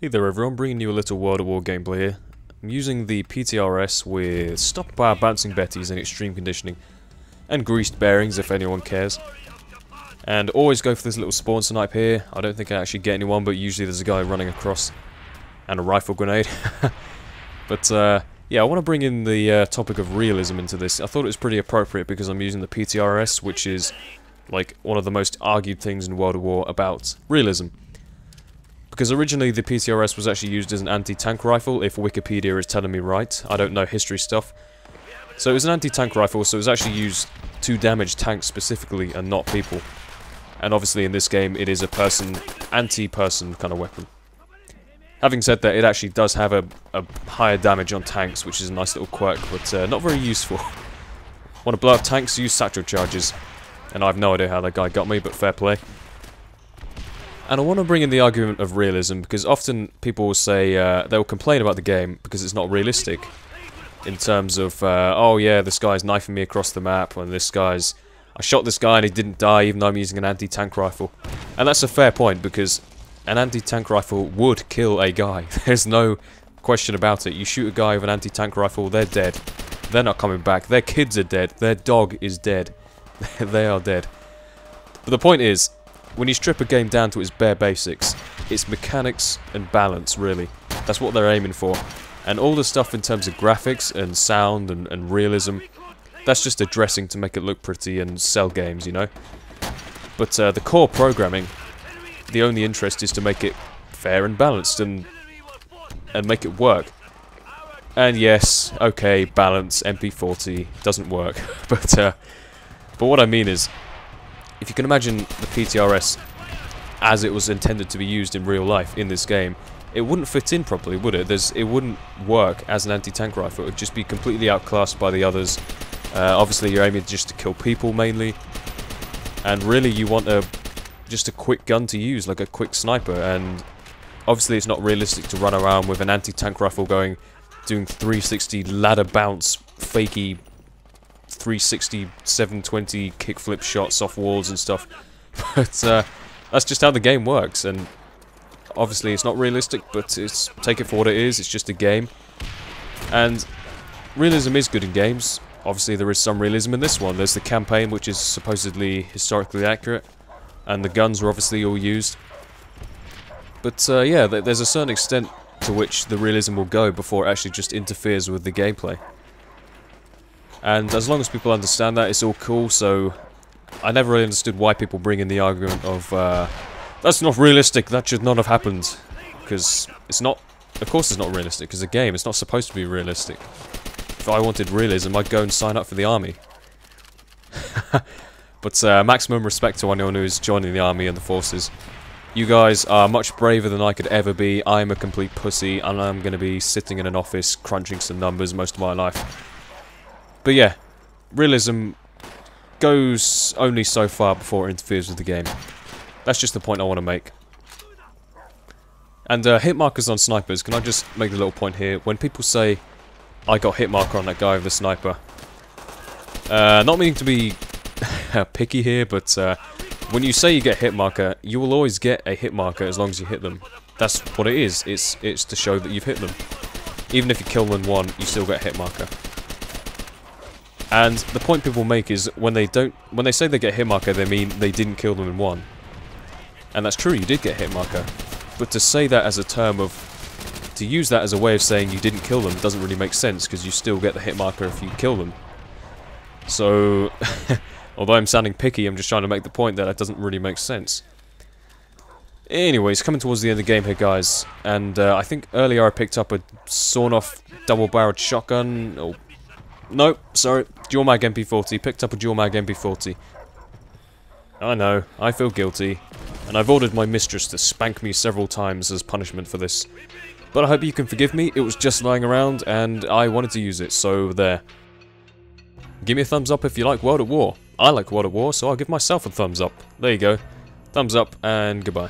Hey there everyone, bringing you a little World at War gameplay here. I'm using the PTRS with stopped by bouncing Betties in extreme conditioning, and greased bearings if anyone cares. And always go for this little spawn snipe here. I don't think I actually get anyone, but usually there's a guy running across, and a rifle grenade. But yeah, I want to bring in the topic of realism into this. I thought it was pretty appropriate because I'm using the PTRS, which is like one of the most argued things in World at War about realism. Because originally the PTRS was actually used as an anti-tank rifle, if Wikipedia is telling me right. I don't know history stuff. So it was an anti-tank rifle, so it was actually used to damage tanks specifically and not people. And obviously in this game it is a anti-person kind of weapon. Having said that, it actually does have a higher damage on tanks, which is a nice little quirk, but not very useful. Want to blow up tanks, use satchel charges. And I have no idea how that guy got me, but fair play. And I want to bring in the argument of realism, because often people will say, they'll complain about the game because it's not realistic. In terms of, oh yeah, this guy's knifing me across the map, and I shot this guy and he didn't die even though I'm using an anti-tank rifle. And that's a fair point, because an anti-tank rifle would kill a guy. There's no question about it. You shoot a guy with an anti-tank rifle, they're dead. They're not coming back. Their kids are dead. Their dog is dead. They are dead. But the point is, when you strip a game down to its bare basics, it's mechanics and balance, really. That's what they're aiming for. And all the stuff in terms of graphics and sound and realism, that's just a dressing to make it look pretty and sell games, you know? But the core programming, the only interest is to make it fair and balanced and make it work. And yes, okay, balance, MP40, doesn't work. But what I mean is, if you can imagine the PTRS as it was intended to be used in real life in this game, it wouldn't fit in properly, would it? It wouldn't work as an anti-tank rifle. It would just be completely outclassed by the others. Obviously, you're aiming just to kill people mainly, and really you want just a quick gun to use, like a quick sniper. And obviously, it's not realistic to run around with an anti-tank rifle doing 360 ladder bounce, fakey 360, 720 kickflip shots off walls and stuff. But that's just how the game works, and obviously it's not realistic, but take it for what it is. It's just a game, and realism is good in games. Obviously there is some realism in this one. There's the campaign, which is supposedly historically accurate, and the guns were obviously all used. But yeah, there's a certain extent to which the realism will go before it actually just interferes with the gameplay. And as long as people understand that, it's all cool. So I never really understood why people bring in the argument of that's not realistic, that should not have happened. Because it's not, of course it's not realistic, because a game, it's not supposed to be realistic. If I wanted realism, I'd go and sign up for the army. But maximum respect to anyone who is joining the army and the forces. You guys are much braver than I could ever be. I'm a complete pussy, and I'm going to be sitting in an office crunching some numbers most of my life. But yeah, realism goes only so far before it interferes with the game. That's just the point I want to make. And hit markers on snipers, can I just make a little point here? When people say, I got hit marker on that guy with the sniper, not meaning to be picky here, but when you say you get hit marker, you will always get a hit marker as long as you hit them. That's what it is. It's to show that you've hit them. Even if you kill them in one, you still get hit marker. And the point people make is when they say they get hit marker, they mean they didn't kill them in one. And that's true, you did get hit marker. But to say that as a term to use that as a way of saying you didn't kill them doesn't really make sense, because you still get the hit marker if you kill them. So, although I'm sounding picky, I'm just trying to make the point that doesn't really make sense. Anyways, coming towards the end of the game here, guys. And I think earlier I picked up a sawn-off double-barreled shotgun, or nope, sorry, dual mag MP40, picked up a dual mag MP40. I know, I feel guilty, and I've ordered my mistress to spank me several times as punishment for this. But I hope you can forgive me, it was just lying around, and I wanted to use it, so there. Give me a thumbs up if you like World at War. I like World at War, so I'll give myself a thumbs up. There you go. Thumbs up, and goodbye.